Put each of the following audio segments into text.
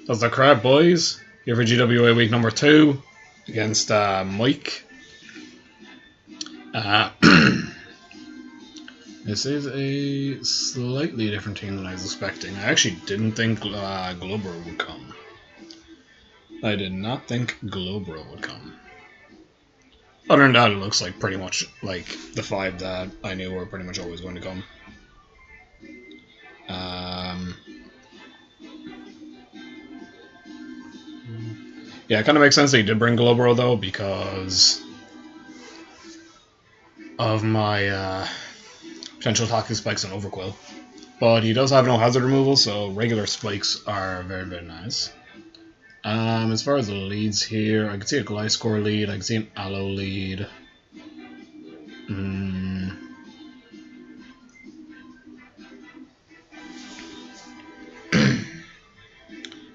That's the crap, boys. Here for GWA week number 2 against Mike. This is a slightly different team than I was expecting. I actually didn't think Globro would come. I did not think Globro would come. Other than that, it looks like pretty much like the 5 that I knew were pretty much always going to come. Yeah, it kind of makes sense that he did bring Globro though, because of my potential toxic spikes and overquill. But he does have no hazard removal, so regular spikes are very, very nice. As far as the leads here, I can see a Gliscor lead, I can see an Aloe lead.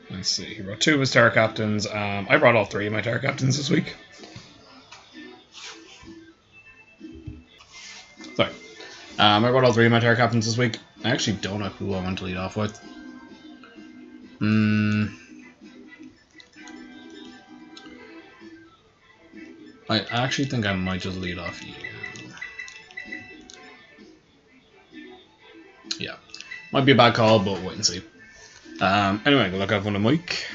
Let's see, he brought 2 of his Terra Captains. I brought all 3 of my Terra Captains this week. Sorry. I brought all 3 of my Terra Captains this week. I actually don't know who I want to lead off with. I actually think I might just lead off you. Yeah. Might be a bad call, but wait and see. Anyway, good luck everyone and Mike.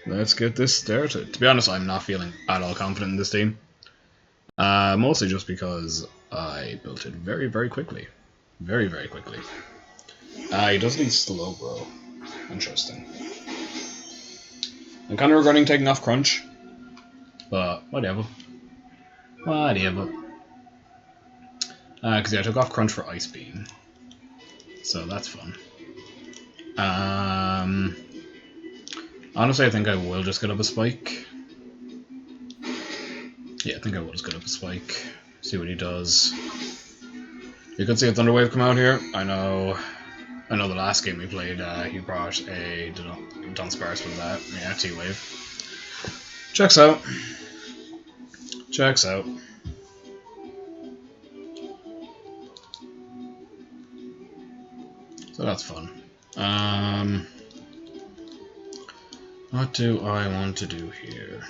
Let's get this started. To be honest, I'm not feeling at all confident in this team. Mostly just because I built it very, very quickly. Very, very quickly. He does need Slowbro. Interesting. I'm kind of regretting taking off Crunch. But, whatever. Whatever. Because yeah, I took off Crunch for Ice Beam. So that's fun. Honestly, I think I will just get up a Spike. Yeah, I think I will just get up a Spike. See what he does. You could see a Thunder Wave come out here. I know the last game we played, he brought a Dunsparce with that. Yeah, T-Wave. Checks out. Checks out. So that's fun. What do I want to do here?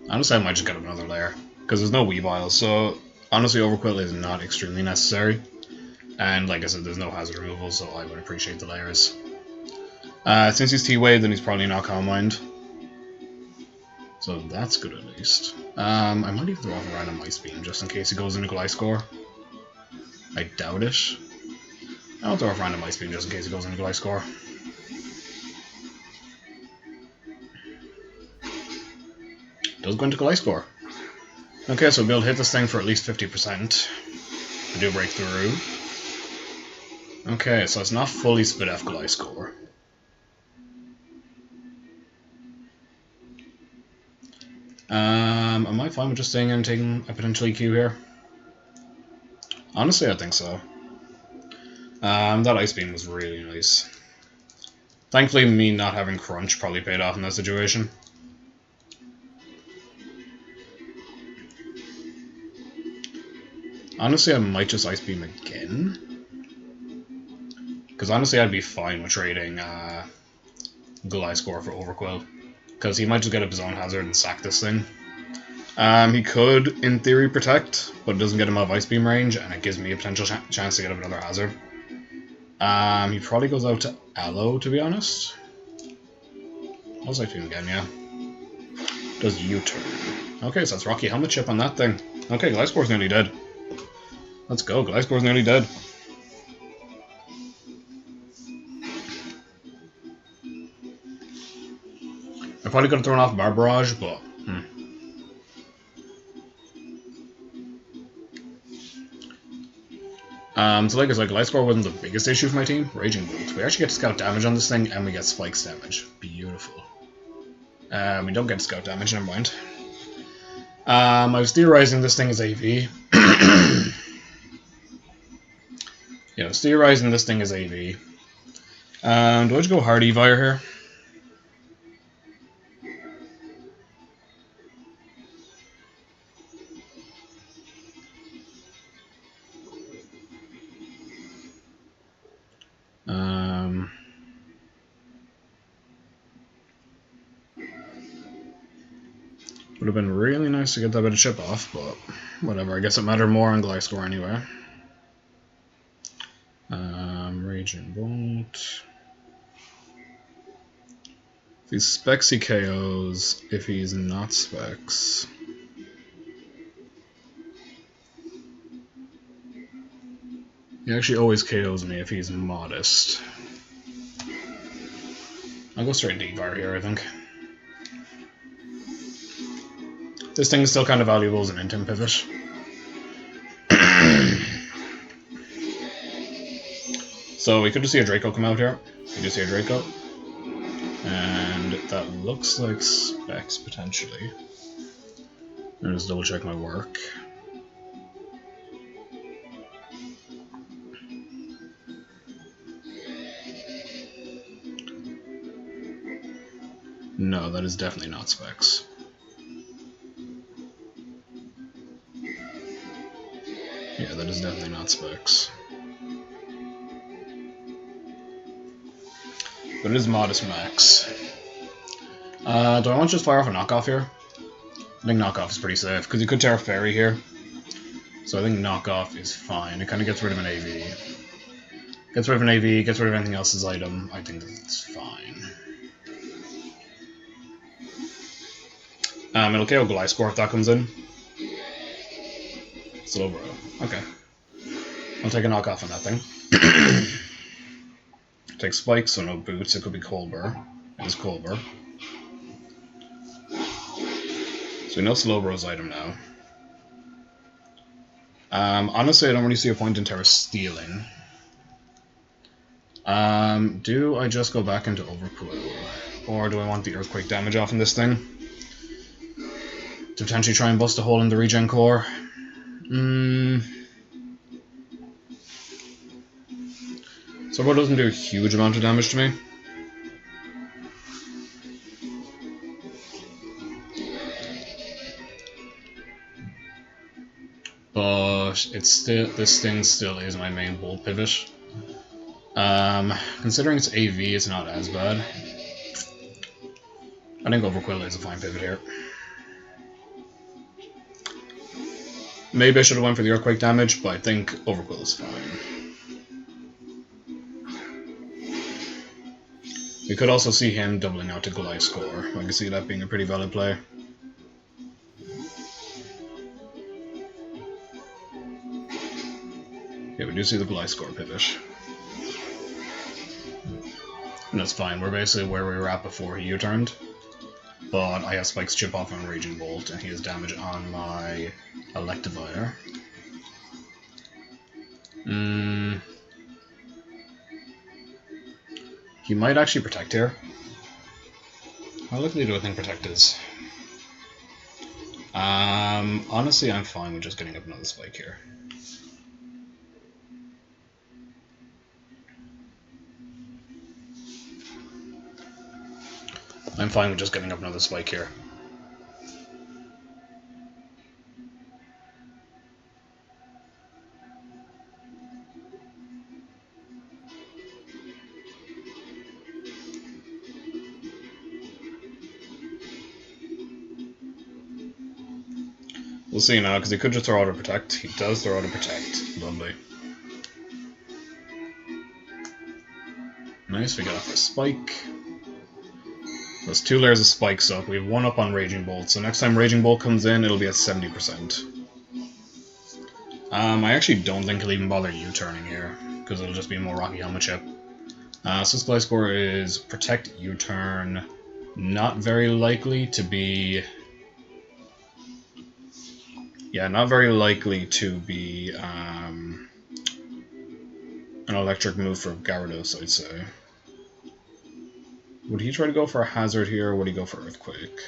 Honestly, I might just get up another layer, because there's no Weavile, so honestly Overquill is not extremely necessary. And like I said, there's no hazard removal, so I would appreciate the layers. Since he's T-Wave, then he's probably not Calm Mind. So that's good at least. I might even throw off a random Ice Beam, just in case he goes into Gliscor. I doubt it. I'll throw off a random Ice Beam just in case he goes into Gliscor. Does go into Gliscor. Okay, so we'll be able to hit this thing for at least 50%. We do break through. Okay, so it's not fully split F Gliscor. Am I fine with just staying in and taking a potential EQ here? Honestly, I think so. That Ice Beam was really nice. Thankfully, me not having Crunch probably paid off in that situation. Honestly, I might just Ice Beam again. Because honestly, I'd be fine with trading Gliscor for Overquill. Because he might just get up his own hazard and sack this thing. He could, in theory, protect, but it doesn't get him out of Ice Beam range, and it gives me a potential chance to get up another hazard. He probably goes out to Aloe, to be honest. I'll just like to again, yeah. Does U-turn. Okay, so that's Rocky Helmet Chip on that thing. Okay, Gliscor's nearly dead. Let's go, Gliscor's nearly dead. I probably could have thrown off Bar Barrage, but... So like I said, Gliscor wasn't the biggest issue for my team. Raging Bolt. We actually get to scout damage on this thing, and we get Spikes damage. Beautiful. We don't get scout damage, never mind. I was theorizing this thing is AV. Yeah, I was theorizing this thing is AV. Do I just go hard Evire here? Would have been really nice to get that bit of chip off, but whatever. I guess it mattered more on Gliscor anyway. Raging Bolt. If he's Specs, he KOs. If he's not Specs... he actually always KOs me if he's Modest. I'll go straight Deep-Fire here, I think. This thing is still kind of valuable as an Intim pivot. So we could just see a Draco come out here. We just see a Draco. And that looks like Specs, potentially. I'll just double check my work. No, that is definitely not Specs. Yeah, that is definitely not Specs. But it is Modest Max. Do I want to just fire off a knockoff here? I think knockoff is pretty safe, because you could Terra Fairy here. So I think knockoff is fine. It kind of gets rid of an AV. Gets rid of an AV, gets rid of anything else's item. I think that's fine. It'll KO Gliscor if that comes in. Slowbro. Okay. I'll take a knockoff on that thing. Take Spike, so no boots. It could be Colbur. It is Colbur. So we know Slowbro's item now. Honestly, I don't really see a point in Terra stealing. Do I just go back into Overcoil? Or do I want the Earthquake damage off in this thing? To potentially try and bust a hole in the regen core? Slowbro doesn't do a huge amount of damage to me. But it's still, this thing still is my main bolt pivot. Considering it's AV, it's not as bad. I think Overquill is a fine pivot here. Maybe I should have went for the Earthquake damage, but I think Overquill is fine. We could also see him doubling out to Gliscor. I can see that being a pretty valid play. Yeah, we do see the Gliscor pivot. And that's fine, we're basically where we were at before he U-turned. But I have Spike's chip off on Raging Bolt, and he has damage on my Electivire. He might actually protect here. How likely do I think protect is? Honestly, I'm fine with just getting up another Spike here. I'm fine with just getting up another Spike here. We'll see now, because he could just throw out a Protect. He does throw out a Protect. Lovely. Nice, we got off a Spike. There's 2 layers of spikes up. We have 1 up on Raging Bolt, so next time Raging Bolt comes in, it'll be at 70%. I actually don't think he'll even bother U-turning here, because it'll just be more Rocky Helmet chip. So this Gliscor is Protect U-turn, not very likely to be... yeah, not very likely to be an electric move for Gyarados, I'd say. Would he try to go for a Hazard here, or would he go for Earthquake?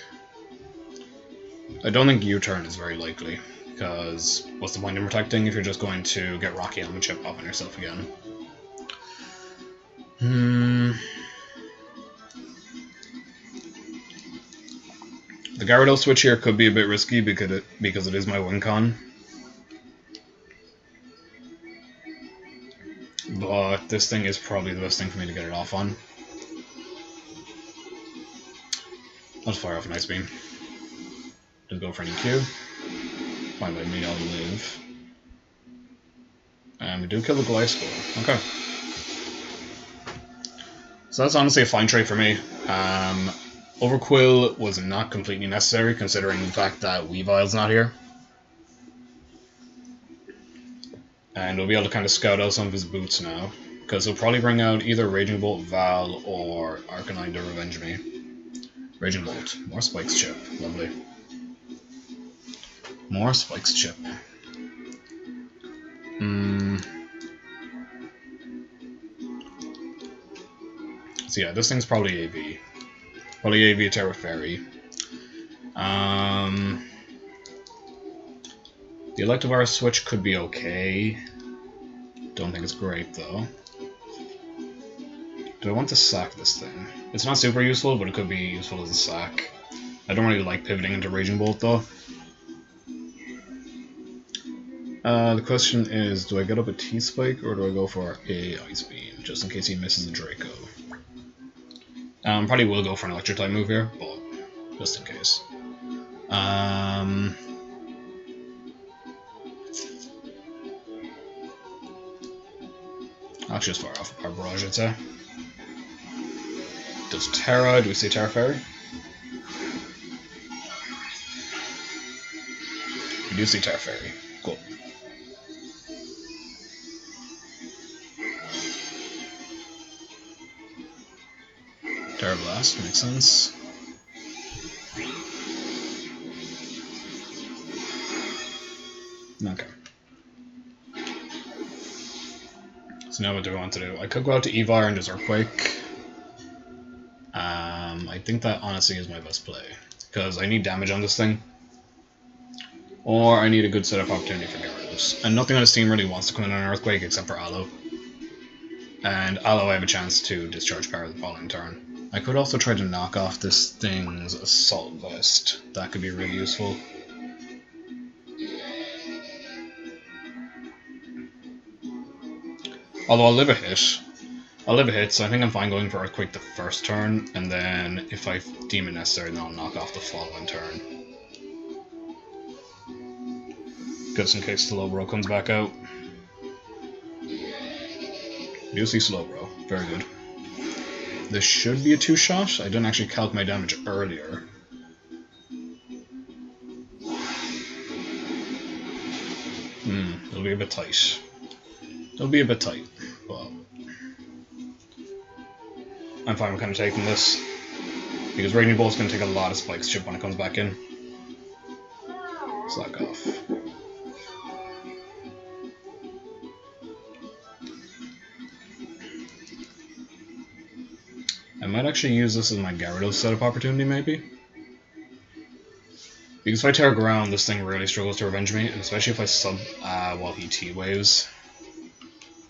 I don't think U-turn is very likely, because what's the point in protecting if you're just going to get Rocky Helmet chip off on yourself again? The Gyarados switch here could be a bit risky because it is my win con. But this thing is probably the best thing for me to get it off on. I'll just fire off an Ice Beam. go for an EQ. Fine by me, I'll live. And we do kill the Gliscor. Okay. So that's honestly a fine trade for me. Overquill was not completely necessary considering the fact that Weavile's not here. And we'll be able to kind of scout out some of his boots now. Because he'll probably bring out either Raging Bolt, Val, or Arcanine to revenge me. Raging Bolt. More Spikes Chip. Lovely. More Spikes Chip. So yeah, this thing's probably AV. Probably AV Terra Fairy. The Electivire switch could be okay. Don't think it's great though. Do I want to sack this thing? It's not super useful, but it could be useful as a sack. I don't really like pivoting into Raging Bolt though. The question is, do I get up a T-Spike or do I go for a Ice Beam, just in case he misses a Draco? Probably will go for an Electric type move here, but just in case. I'll just fire off a Power Barrage, I'd say. Does Terra, do we say Terra Fairy? We do see Terra Fairy. Cool. Terra Blast, makes sense. Okay. So now what do I want to do? I could go out to Evire and just Earthquake. I think that honestly is my best play. Because I need damage on this thing. Or I need a good setup opportunity for Gyarados. And nothing on his team really wants to come in on an Earthquake except for Aloe. And Aloe I have a chance to discharge power the following turn. I could also try to knock off this thing's Assault Vest. That could be really useful. Although I'll live a hit. So I think I'm fine going for Earthquake the first turn, and then if I deem it necessary, then I'll knock off the following turn. Just in case Slowbro comes back out. We do see Slowbro. Very good. This should be a 2-shot. I didn't actually calc my damage earlier. It'll be a bit tight. But I'm fine with kind of taking this. Because Raging Bolt's going to take a lot of Spikes Chip when it comes back in. Slack off. I might actually use this as my Gyarados setup opportunity, maybe. Because if I Terra Ground, this thing really struggles to revenge me, and especially if I sub while he T-Waves.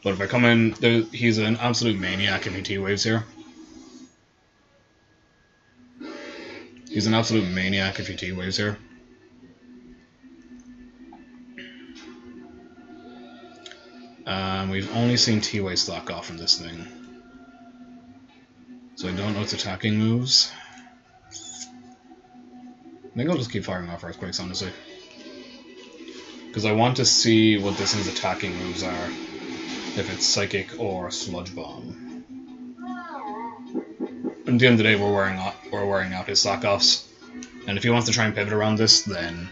But if I come in, he's an absolute maniac if he T-Waves here. He's an absolute maniac if he T-Waves here. We've only seen T-Wave slack off from this thing. So I don't know its attacking moves. I think I'll just keep firing off Earthquakes, honestly. Because I want to see what this thing's attacking moves are. If it's Psychic or Sludge Bomb. At the end of the day, we're wearing out his slack-offs. And if he wants to try and pivot around this, then...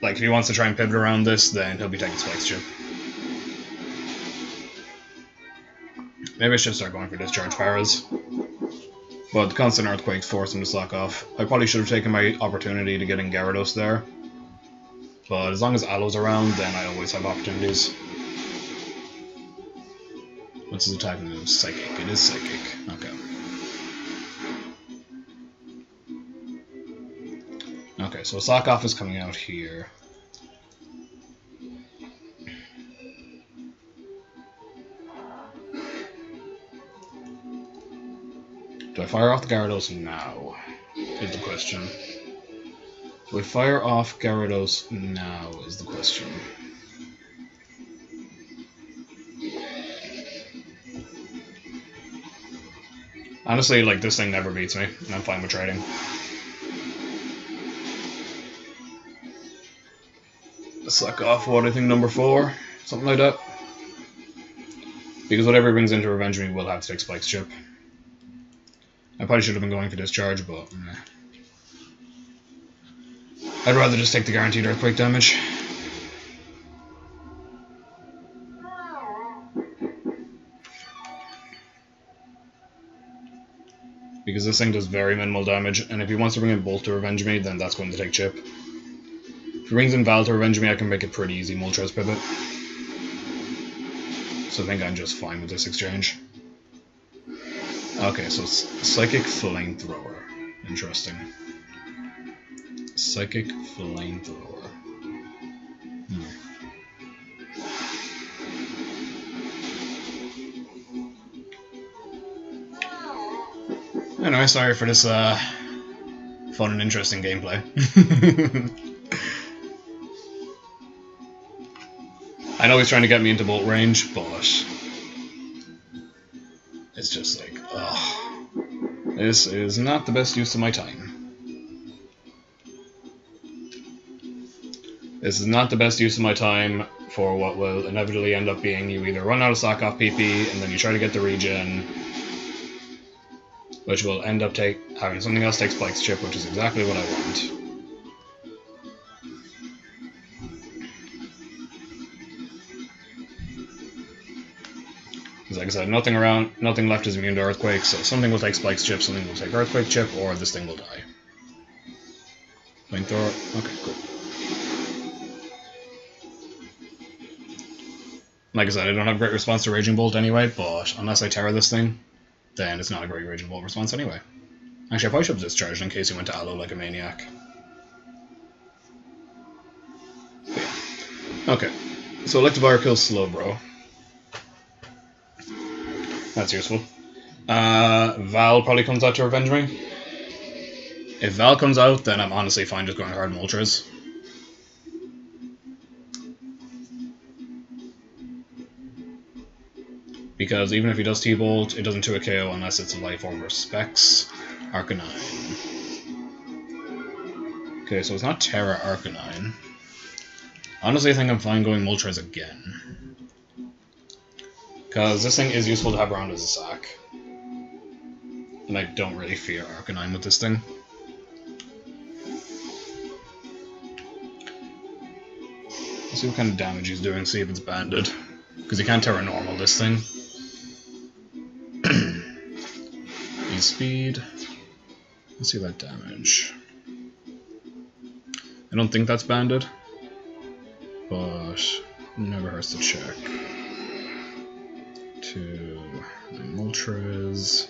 Like, if he wants to try and pivot around this, then he'll be taking Spikes Chip. Maybe I should start going for Discharge Powers. But the constant Earthquakes force him to slack off. I probably should have taken my opportunity to get in Gyarados there. But as long as Aloe's around, then I always have opportunities. What's his attack move? Psychic. It is Psychic. Okay. Okay, so Slack Off is coming out here. Do I fire off the Gyarados now? Is the question. Do I fire off Gyarados now? Is the question. Honestly, like, this thing never beats me, and I'm fine with trading. suck off what I think number 4, something like that. Because whatever he brings into Revenge Me will have to take Spike's chip. I probably should have been going for Discharge, but I'd rather just take the guaranteed earthquake damage. Because this thing does very minimal damage, and if he wants to bring in Bolt to Revenge Me, then that's going to take chip. If he brings in Val to Revenge Me, I can make it pretty easy Moltres pivot. So I think I'm just fine with this exchange. Okay, so it's Psychic Flamethrower. Interesting. Psychic Flamethrower. Anyway, sorry for this fun and interesting gameplay. I know he's trying to get me into bolt range, but it's just like, ugh. This is not the best use of my time. This is not the best use of my time for what will inevitably end up being you either run out of stock off PP and then you try to get the regen, which will end up having something else take Spike's chip, which is exactly what I want. Because like I said, nothing left is immune to Earthquake, so something will take Spike's chip, something will take Earthquake chip, or this thing will die. Flamethrower? Okay, cool. Like I said, I don't have great response to Raging Bolt anyway, but unless I Terra this thing, then it's not a great Raging Bolt response anyway. Actually, I probably should have discharged in case he went to Aloe like a maniac. Yeah. Okay, so Electivire kills Slowbro. That's useful. Val probably comes out to Revenge Me. If Val comes out, then I'm honestly fine just going hard Moltres. Because even if he does T-Bolt, it doesn't 2 KO unless it's a Life Orb or Specs. Arcanine. Okay, so it's not Terra Arcanine. Honestly, I think I'm fine going Moltres again. Because this thing is useful to have around as a sack. And I don't really fear Arcanine with this thing. Let's see what kind of damage he's doing, see if it's banded. Because he can't Terra Normal this thing. Speed. Let's see that damage. I don't think that's banded, but never hurts to check. To Moltres.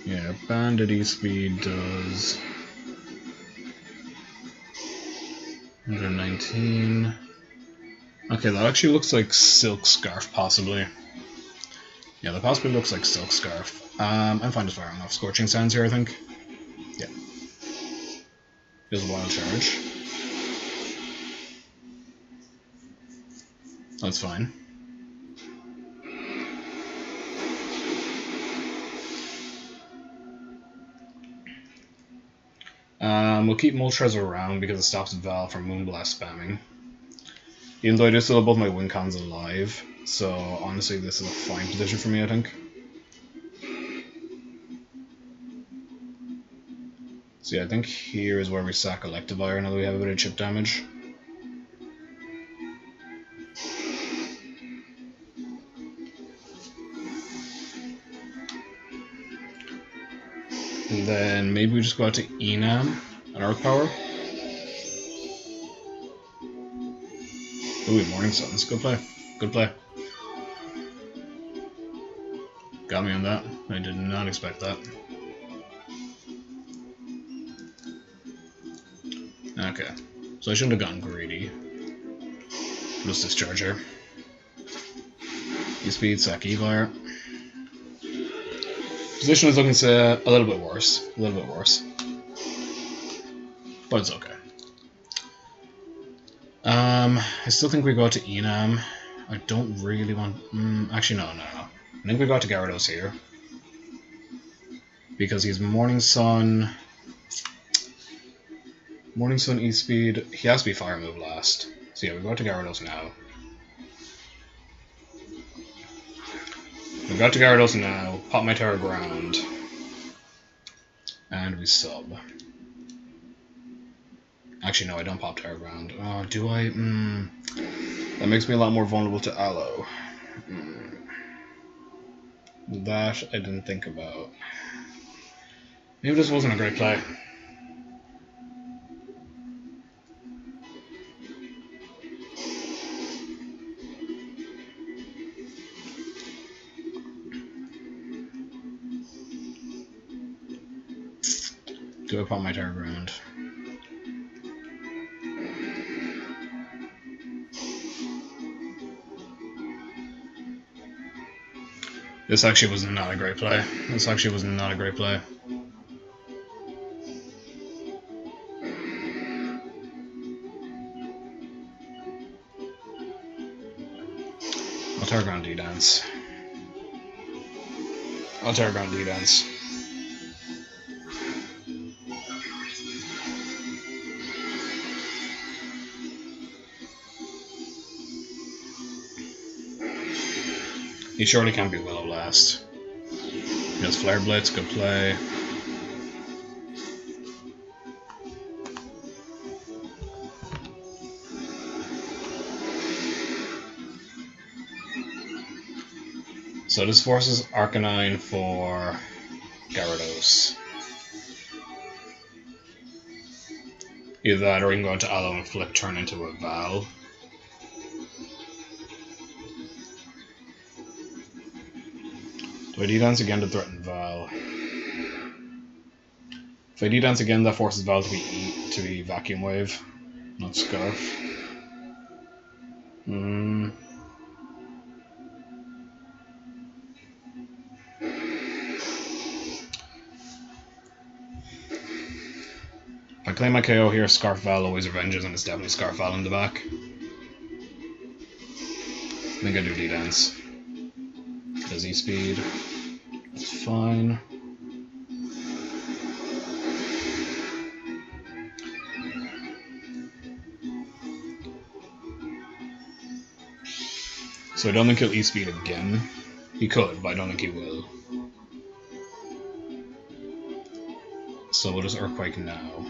Yeah, banded E-Speed does 119. Okay, that actually looks like Silk Scarf, possibly. Yeah, that possibly looks like Silk Scarf. I'm fine just firing off Scorching Sands here, I think. Yeah. Here's a Wild Charge. That's fine. We'll keep Moltres around because it stops Val from Moonblast spamming. Even though I do still have both my win cons alive, so honestly this is a fine position for me, I think. So yeah, I think here is where we sack Electivire now that we have a bit of chip damage. And then maybe we just go out to Enam and Earth Power. Ooh, Morning Suns. Good play. Good play. Got me on that. I did not expect that. Okay. So I shouldn't have gotten greedy. Just discharge her. E-Speed, sack Evire. Position is looking a little bit worse. A little bit worse. But it's okay. I still think we go to Enam. I don't really want... actually, no. I think we go to Gyarados here. Because he's Morning Sun. Morning Sun E-Speed. He has to be Fire move last. So yeah, we go to Gyarados now. We got to Gyarados now. Pop my Terra Ground. And we sub. Actually, no, I don't pop Terra Ground. Oh, do I? That makes me a lot more vulnerable to Aloe. That I didn't think about. Maybe this wasn't a great play. Do I pop my Terra Ground? This actually was not a great play. This actually was not a great play. I'll Terra Ground D-Dance. I'll Terra Ground D-Dance. He surely can't be Willow last. He has Flare Blitz, good play. So this forces Arcanine for Gyarados. Either that or we can go into Aloe and flip turn into a Val. Do I D-Dance again to threaten Val? If I D-Dance again, that forces Val to be Vacuum Wave, not Scarf. If I claim my KO here, Scarf Val always revenges, and it's definitely Scarf Val in the back. I think I do D-Dance. Does E-Speed. That's fine. So I don't think he'll E-Speed again. He could, but I don't think he will. So we'll just Earthquake now.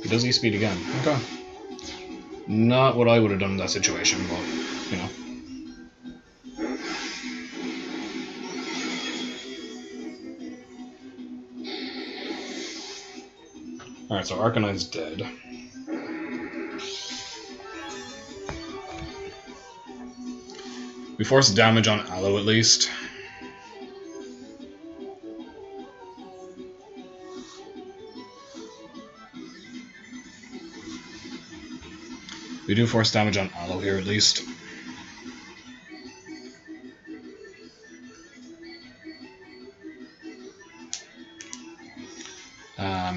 He does E-Speed again. Okay. Not what I would have done in that situation, but, you know. Alright, so Arcanine's dead. We force damage on Aloe at least. We do force damage on Aloe here at least.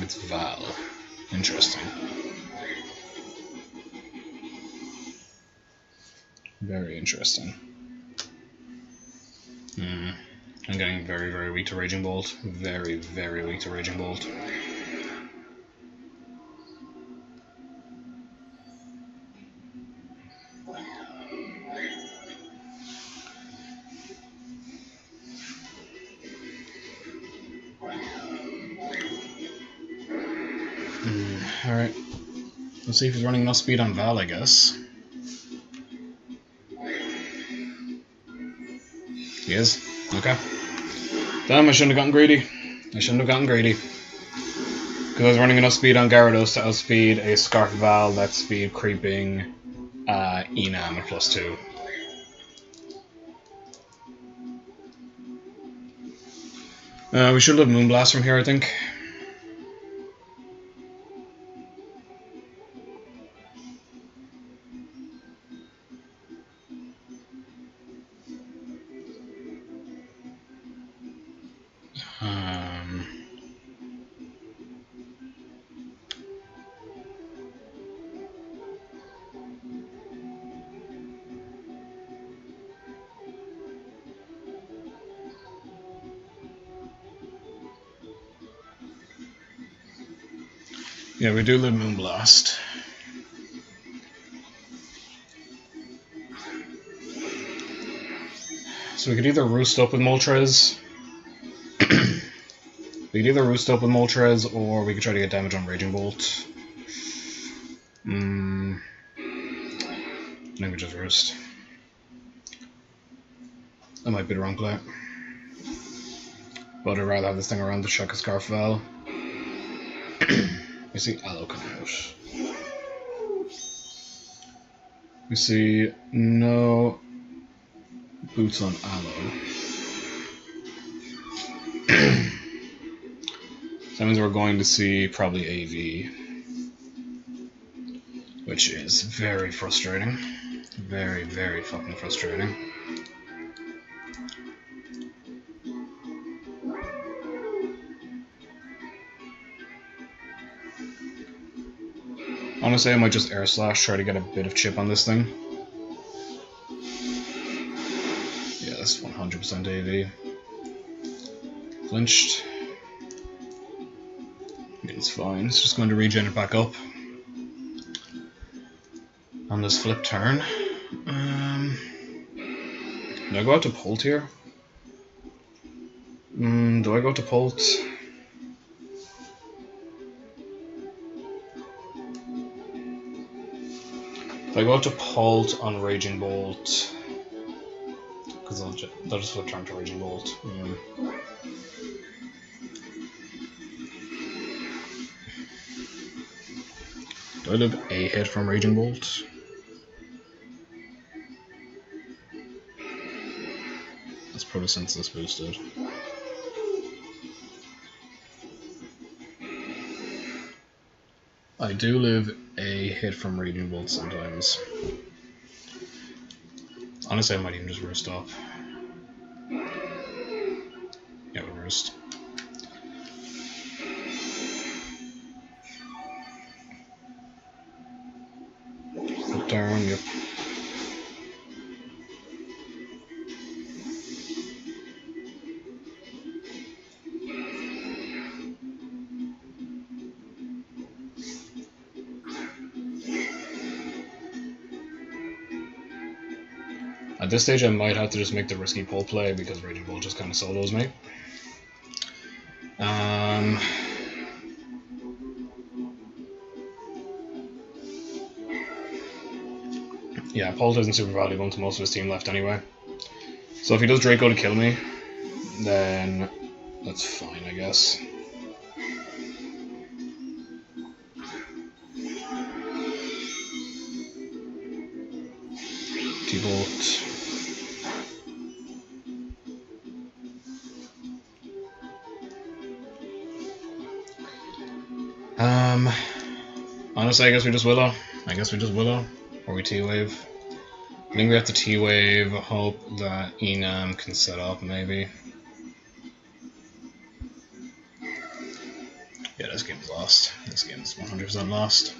It's Val. Interesting. Very interesting. I'm getting very, very weak to Raging Bolt. Very, very weak to Raging Bolt. Alright. Let's see if he's running enough speed on Val, I guess. He is? Okay. Damn, I shouldn't have gotten greedy. Because I was running enough speed on Gyarados to outspeed a Scarf Val that's speed creeping Enam at +2. We should have Moonblast from here, I think. Yeah, we do live Moonblast. So we could either roost up with Moltres. We could either roost up with Moltres, or we could try to get damage on Raging Bolt. I think we just roost. That might be the wrong play. But I'd rather have this thing around the Shock of Scarfell. We see Aloe come out. We see no boots on Aloe. So that means we're going to see probably AV. Which is very frustrating. Very, very fucking frustrating. Honestly, I might just Air Slash, try to get a bit of chip on this thing. Yeah, that's 100% AV. Flinched. It's fine, it's just going to regen it back up. On this flip turn. Do I go out to Pult here? Do I go to Pult? If I go out to Pult on Raging Bolt, because they'll just flip turn to Raging Bolt. Do I live a hit from Raging Bolt? That's probably since this boosted. I do live a hit from Raging Bolt sometimes. Honestly, I might even just roost up. Yeah, we'll roost. Flip down, yep. At this stage, I might have to just make the risky pull play because Raging Bolt just kind of solos me. Yeah, Pult isn't super valuable to most of his team left anyway. So if he does Draco to kill me, then that's fine, I guess. T-Bolt. Honestly, I guess we just Willow. Or we T-Wave. I think we have to T-Wave, hope that Enam can set up, maybe. Yeah, this game's lost. This game's 100% lost.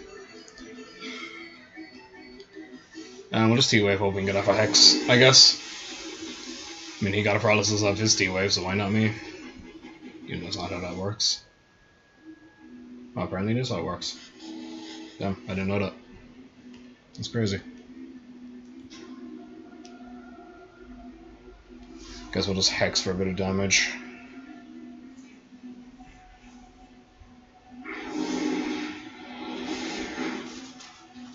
We'll just T-Wave, hope we can get off a Hex, I guess. I mean, he got a paralysis off his T-Wave, so why not me? Even though that's not how that works. Oh, apparently it is how it works. Damn, I didn't know that. That's crazy. Guess we'll just Hex for a bit of damage.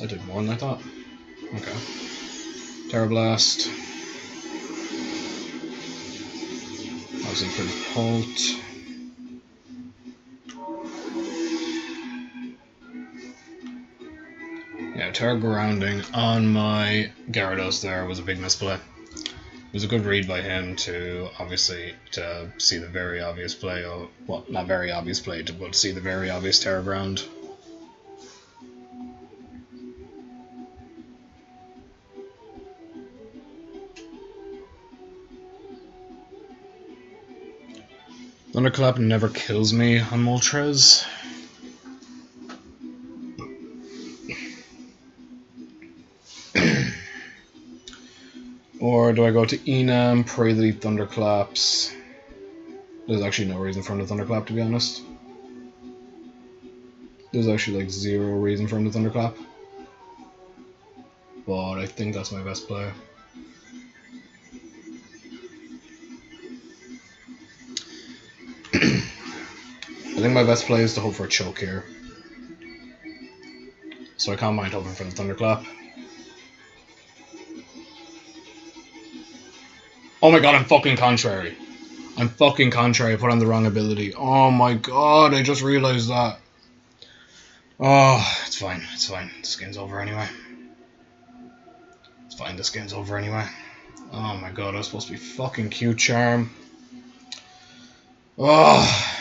I did more than I thought. Okay. Terra Blast. Obviously pretty Pult. Yeah, Terra Grounding on my Gyarados there was a big misplay. It was a good read by him to, obviously, to see the very obvious play, or, well, not very obvious play, but to see the very obvious Terra Ground. Thunderclap never kills me on Moltres. Or do I go to Enam, pray that he Thunderclaps? There's actually no reason for him to Thunderclap, to be honest. There's actually like zero reason for him to thunderclap. But I think that's my best play. I think my best play is to hope for a choke here. So I can't mind hoping for the thunderclap. Oh my god, I'm fucking contrary. I'm fucking contrary. I put on the wrong ability. Oh my god, I just realized that. Oh, it's fine. It's fine. This game's over anyway. It's fine. This game's over anyway. Oh my god, I was supposed to be fucking cute charm. Oh.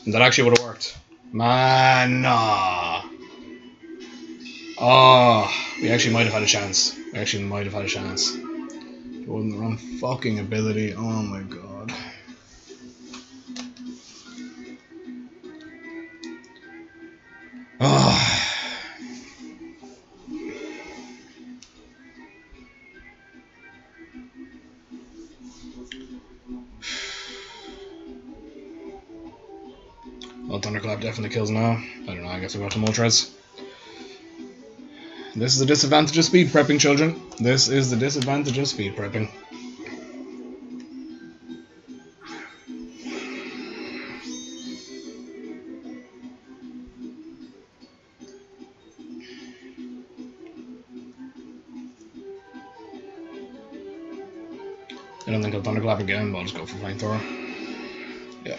And that actually would have worked. Man, nah. Oh, we actually might have had a chance. We actually might have had a chance. It wasn't the wrong fucking ability. Oh my god. Oh. Well, Thunderclap definitely kills now. I don't know, I guess we'll go to Moltres. This is the disadvantage of speed prepping, children. This is the disadvantage of speed prepping. I don't think I'll Thunderclap again, but I'll just go for Flamethrower. Yeah.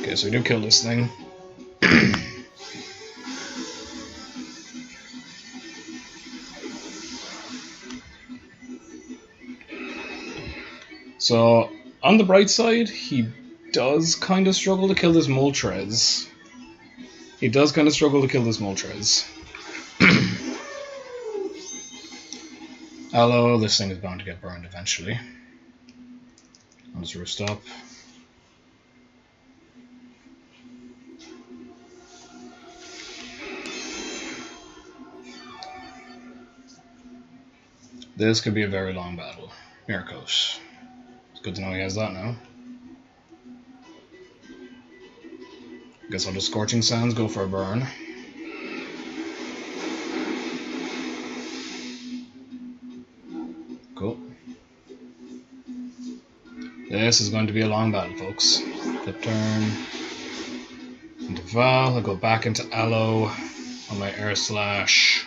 Okay, so we do kill this thing. So, on the bright side, he does kind of struggle to kill this Moltres. He does kind of struggle to kill this Moltres. Although this thing is bound to get burned eventually. I'll just roost up. This could be a very long battle. Miracos. It's good to know he has that now. Guess I'll just Scorching Sands, go for a burn. Cool. This is going to be a long battle, folks. Flip turn. Into Val, I'll go back into Aloe on my Air Slash.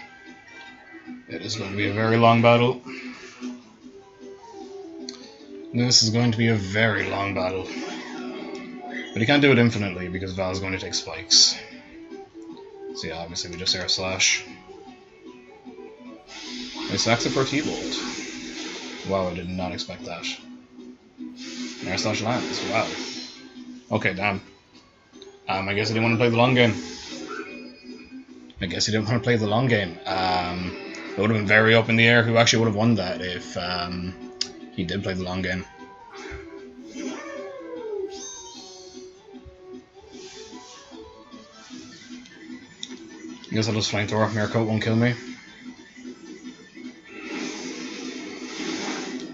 It is going to be a very long battle. This is going to be a very long battle. But he can't do it infinitely because Val's going to take spikes. So yeah, obviously we just Air Slash. He sacks it for a T-Bolt. Wow, I did not expect that. Air Slash lands, wow. Okay, damn. I guess he didn't want to play the long game. It would have been very up in the air who actually would have won that if he did play the long game. I guess I'll just Flamethrower. Miracos won't kill me.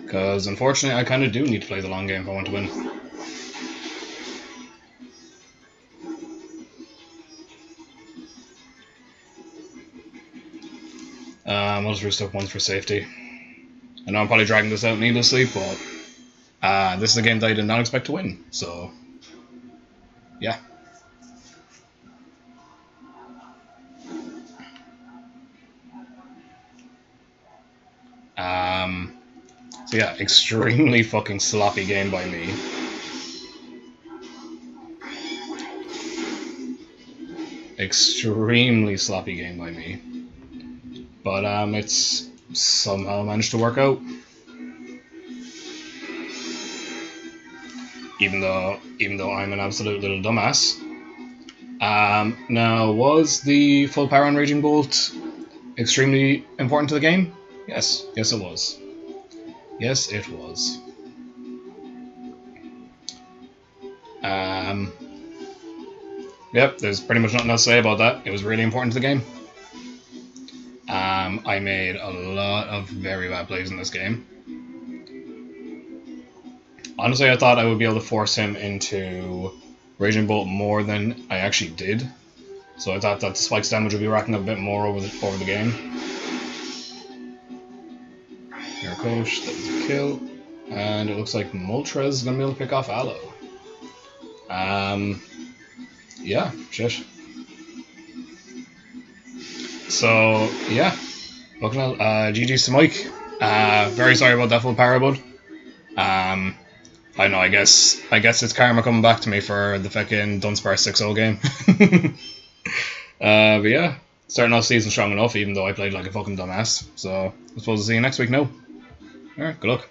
Because unfortunately I kind of do need to play the long game if I want to win. I'll just roost up once for safety. I know I'm probably dragging this out needlessly, but this is a game that I did not expect to win, so yeah. So yeah, extremely fucking sloppy game by me. Extremely sloppy game by me. But it's somehow managed to work out. Even though I'm an absolute little dumbass. Now, was the full power on Raging Bolt extremely important to the game? Yes. Yes, it was. Yes, it was. Yep, there's pretty much nothing else to say about that. It was really important to the game. I made a lot of very bad plays in this game. Honestly, I thought I would be able to force him into Raging Bolt more than I actually did. So I thought that the spikes damage would be racking up a bit more over the game. Here Coach, that was a kill. And it looks like Moltres is going to be able to pick off Aloe. Yeah, shit. So, yeah. Looking at GG's to Mike. Very sorry about that full Parabud. I know, I guess it's karma coming back to me for the fucking Dunsparce 6-0 game. But yeah, starting off season strong enough, even though I played like a fucking dumbass. So I suppose I'll see you next week now. Alright, good luck.